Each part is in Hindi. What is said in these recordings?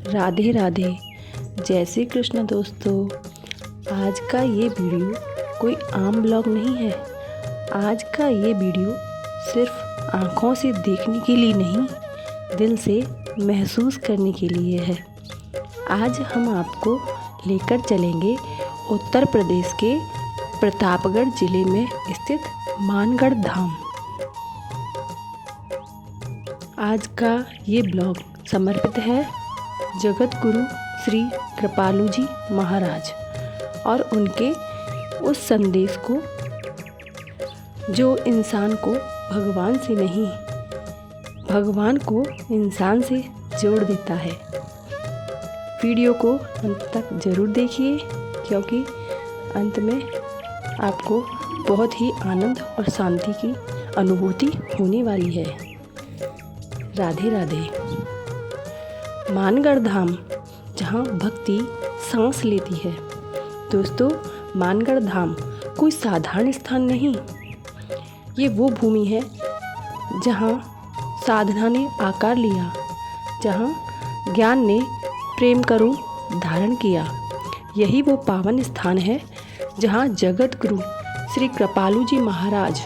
राधे राधे। जय श्री कृष्ण दोस्तों। आज का ये वीडियो कोई आम ब्लॉग नहीं है। आज का ये वीडियो सिर्फ आँखों से देखने के लिए नहीं, दिल से महसूस करने के लिए है। आज हम आपको लेकर चलेंगे उत्तर प्रदेश के प्रतापगढ़ जिले में स्थित मानगढ़ धाम। आज का ये ब्लॉग समर्पित है जगत गुरु श्री कृपालु जी महाराज और उनके उस संदेश को जो इंसान को भगवान से नहीं, भगवान को इंसान से जोड़ देता है। वीडियो को अंत तक ज़रूर देखिए क्योंकि अंत में आपको बहुत ही आनंद और शांति की अनुभूति होने वाली है। राधे राधे। मानगढ़ धाम, जहाँ भक्ति सांस लेती है। दोस्तों, मानगढ़ धाम कोई साधारण स्थान नहीं, ये वो भूमि है जहाँ साधना ने आकार लिया, जहाँ ज्ञान ने प्रेम का रूप धारण किया। यही वो पावन स्थान है जहाँ जगत गुरु श्री कृपालु जी महाराज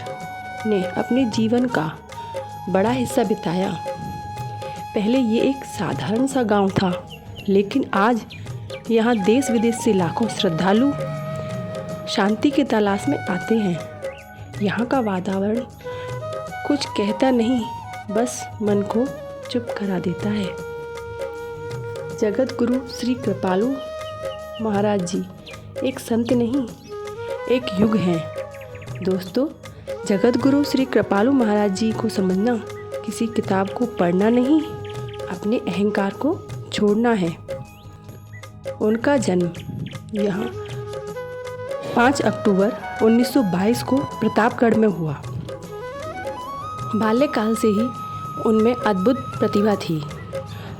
ने अपने जीवन का बड़ा हिस्सा बिताया। पहले ये एक साधारण सा गांव था, लेकिन आज यहाँ देश विदेश से लाखों श्रद्धालु शांति की तलाश में आते हैं। यहाँ का वातावरण कुछ कहता नहीं, बस मन को चुप करा देता है। जगत गुरु श्री कृपालु महाराज जी एक संत नहीं, एक युग हैं। दोस्तों, जगत गुरु श्री कृपालु महाराज जी को समझना किसी किताब को पढ़ना नहीं, अपने अहंकार को छोड़ना है। उनका जन्म यहाँ 5 अक्टूबर 1922 को प्रतापगढ़ में हुआ। बाल्यकाल से ही उनमें अद्भुत प्रतिभा थी।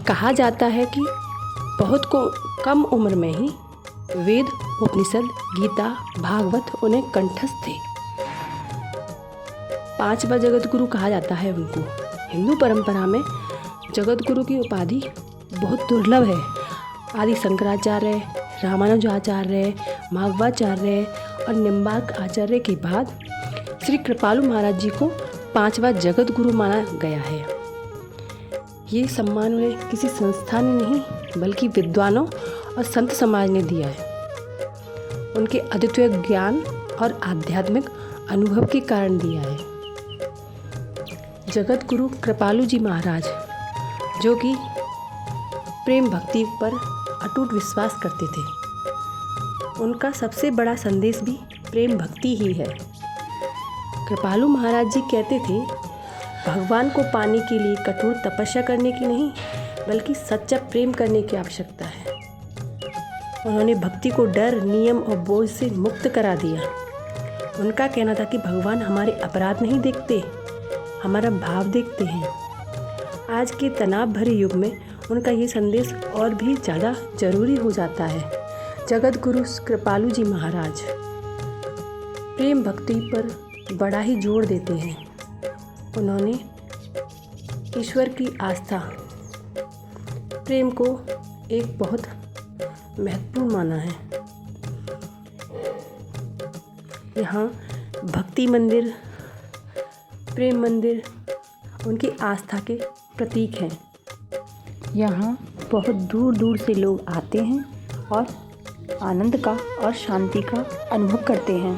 कहा जाता है कि बहुत कम उम्र में ही वेद, उपनिषद, गीता, भागवत उन्हें कंठस्थ थे। 5वां जगत गुरु कहा जाता है उनको। हिंदू परंपरा में जगत गुरु की उपाधि बहुत दुर्लभ है। आदि शंकराचार्य, रामानुजाचार्य, माघवाचार्य और निम्बार्क आचार्य के बाद श्री कृपालु महाराज जी को 5वां जगत गुरु माना गया है। ये सम्मान उन्हें किसी संस्था ने नहीं, बल्कि विद्वानों और संत समाज ने दिया है। उनके अद्वितीय ज्ञान और आध्यात्मिक अनुभव के कारण दिया है। जगत गुरु कृपालु जी महाराज, जो कि प्रेम भक्ति पर अटूट विश्वास करते थे, उनका सबसे बड़ा संदेश भी प्रेम भक्ति ही है। कृपालु महाराज जी कहते थे, भगवान को पाने के लिए कठोर तपस्या करने की नहीं, बल्कि सच्चा प्रेम करने की आवश्यकता है। उन्होंने भक्ति को डर, नियम और बोझ से मुक्त करा दिया। उनका कहना था कि भगवान हमारे अपराध नहीं देखते, हमारा भाव देखते हैं। आज के तनाव भरे युग में उनका ये संदेश और भी ज़्यादा ज़रूरी हो जाता है। जगत गुरु कृपालु जी महाराज प्रेम भक्ति पर बड़ा ही जोर देते हैं। उन्होंने ईश्वर की आस्था, प्रेम को एक बहुत महत्वपूर्ण माना है। यहाँ भक्ति मंदिर, प्रेम मंदिर उनकी आस्था के प्रतीक हैं। यहाँ बहुत दूर दूर से लोग आते हैं और आनंद का और शांति का अनुभव करते हैं।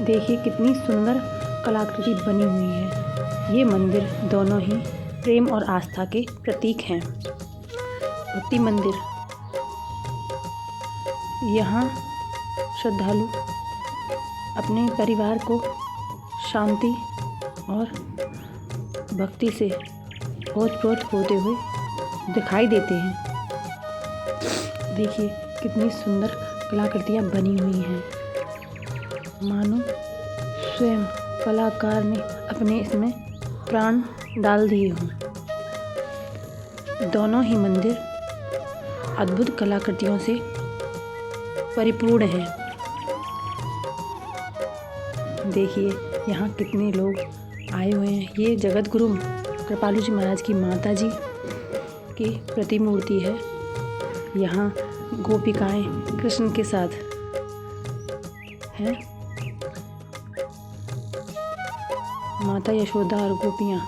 देखिए कितनी सुंदर कलाकृति बनी हुई है। ये मंदिर दोनों ही प्रेम और आस्था के प्रतीक हैं। भक्ति मंदिर, यहाँ श्रद्धालु अपने परिवार को शांति और भक्ति से ओतप्रोत होते हुए दिखाई देते हैं। देखिए कितनी सुंदर कलाकृतियाँ बनी हुई हैं, मानो स्वयं कलाकार ने अपने इसमें प्राण डाल दिए हों। दोनों ही मंदिर अद्भुत कलाकृतियों से परिपूर्ण हैं। देखिए यहाँ कितने लोग आए हुए हैं। ये जगत गुरु कृपालु जी महाराज की माता जी की प्रतिमूर्ति है। यहाँ गोपिकाएं कृष्ण के साथ हैं। माता यशोदा और गोपियाँ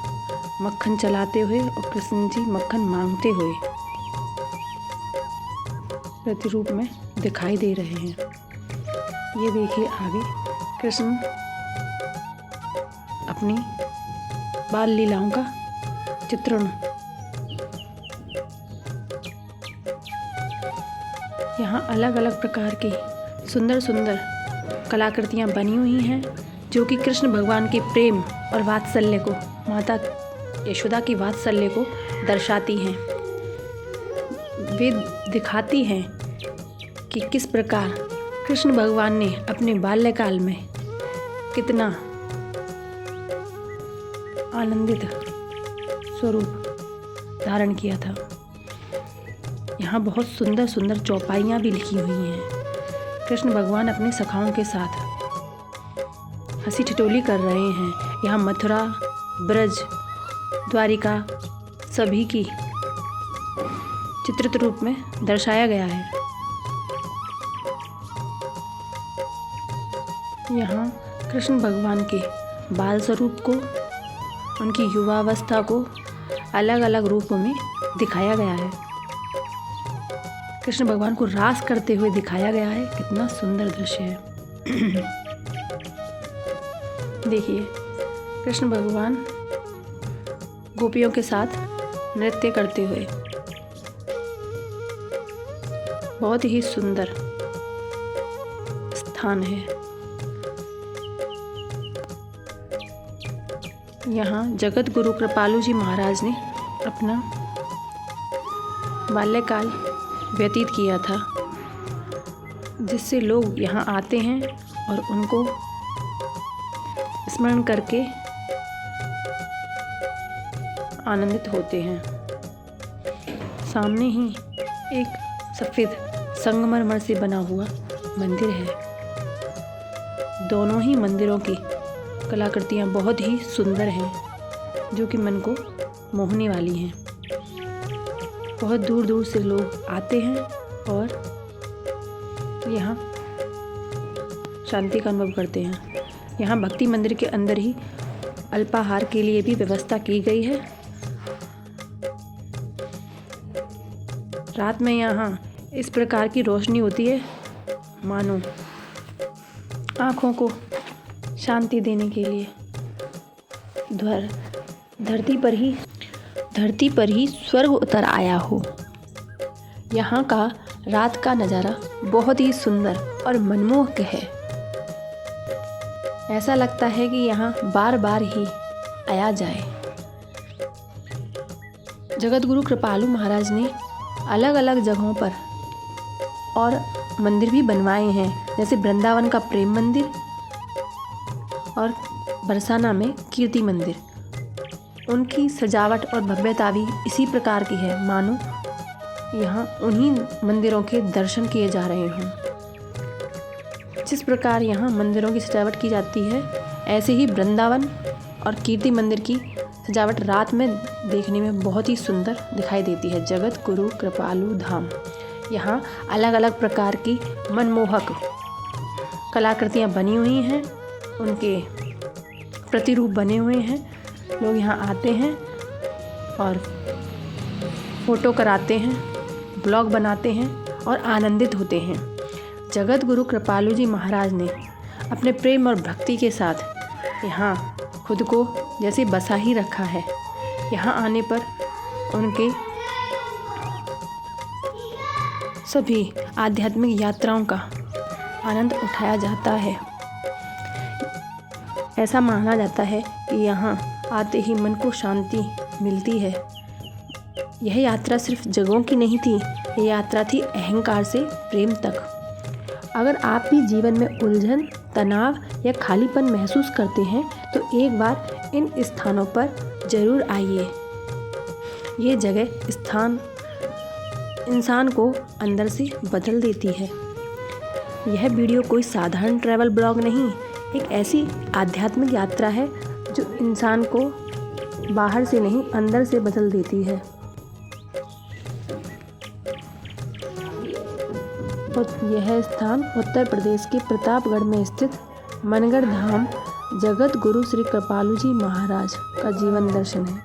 मक्खन चलाते हुए और कृष्ण जी मक्खन मांगते हुए प्रतिरूप में दिखाई दे रहे हैं। ये देखिए आगे कृष्ण अपनी बाल लीलाओं का चित्रण। यहाँ अलग अलग प्रकार की सुंदर सुंदर कलाकृतियाँ बनी हुई हैं जो कि कृष्ण भगवान के प्रेम और वात्सल्य को, माता यशोदा की वात्सल्य को दर्शाती हैं। वे दिखाती हैं कि किस प्रकार कृष्ण भगवान ने अपने बाल्यकाल में कितना आनंदित स्वरूप धारण किया था। यहाँ बहुत सुंदर सुंदर चौपाइयाँ भी लिखी हुई हैं। कृष्ण भगवान अपने सखाओं के साथ हंसी ठिठोली कर रहे हैं। यहाँ मथुरा, ब्रज, द्वारिका सभी की चित्रित रूप में दर्शाया गया है। यहाँ कृष्ण भगवान के बाल स्वरूप को, उनकी युवावस्था को अलग अलग रूपों में दिखाया गया है। कृष्ण भगवान को रास करते हुए दिखाया गया है। कितना सुंदर दृश्य है। देखिए कृष्ण भगवान गोपियों के साथ नृत्य करते हुए, बहुत ही सुंदर स्थान है। यहाँ जगत गुरु कृपालु जी महाराज ने अपना बाल्यकाल व्यतीत किया था, जिससे लोग यहाँ आते हैं और उनको स्मरण करके आनंदित होते हैं। सामने ही एक सफ़ेद संगमरमर से बना हुआ मंदिर है। दोनों ही मंदिरों की कलाकृतियाँ बहुत ही सुंदर हैं, जो कि मन को मोहने वाली हैं। बहुत दूर दूर से लोग आते हैं और यहाँ शांति का अनुभव करते हैं। यहाँ भक्ति मंदिर के अंदर ही अल्पाहार के लिए भी व्यवस्था की गई है। रात में यहाँ इस प्रकार की रोशनी होती है मानो आँखों को शांति देने के लिए धरती पर ही स्वर्ग उतर आया हो। यहाँ का रात का नज़ारा बहुत ही सुंदर और मनमोहक है। ऐसा लगता है कि यहाँ बार बार ही आया जाए। जगत गुरु कृपालु महाराज ने अलग अलग जगहों पर और मंदिर भी बनवाए हैं, जैसे वृंदावन का प्रेम मंदिर और बरसाना में कीर्ति मंदिर। उनकी सजावट और भव्यता भी इसी प्रकार की है, मानो यहाँ उन्हीं मंदिरों के दर्शन किए जा रहे हों। जिस प्रकार यहाँ मंदिरों की सजावट की जाती है, ऐसे ही वृंदावन और कीर्ति मंदिर की सजावट रात में देखने में बहुत ही सुंदर दिखाई देती है। जगत गुरु कृपालु धाम, यहाँ अलग अलग प्रकार की मनमोहक कलाकृतियाँ बनी हुई हैं, उनके प्रतिरूप बने हुए हैं। लोग यहाँ आते हैं और फ़ोटो कराते हैं, ब्लॉग बनाते हैं और आनंदित होते हैं। जगत गुरु कृपालु जी महाराज ने अपने प्रेम और भक्ति के साथ यहाँ खुद को जैसे बसा ही रखा है। यहाँ आने पर उनके सभी आध्यात्मिक यात्राओं का आनंद उठाया जाता है। ऐसा माना जाता है कि यहाँ आते ही मन को शांति मिलती है। यह यात्रा सिर्फ जगहों की नहीं थी, यह यात्रा थी अहंकार से प्रेम तक। अगर आप भी जीवन में उलझन, तनाव या खालीपन महसूस करते हैं तो एक बार इन स्थानों पर ज़रूर आइए। ये जगह स्थान इंसान को अंदर से बदल देती है। यह वीडियो कोई साधारण ट्रैवल ब्लॉग नहीं, एक ऐसी आध्यात्मिक यात्रा है जो इंसान को बाहर से नहीं अंदर से बदल देती है। यह स्थान उत्तर प्रदेश के प्रतापगढ़ में स्थित मनगढ़ धाम जगत गुरु श्री कृपालु जी महाराज का जीवन दर्शन है।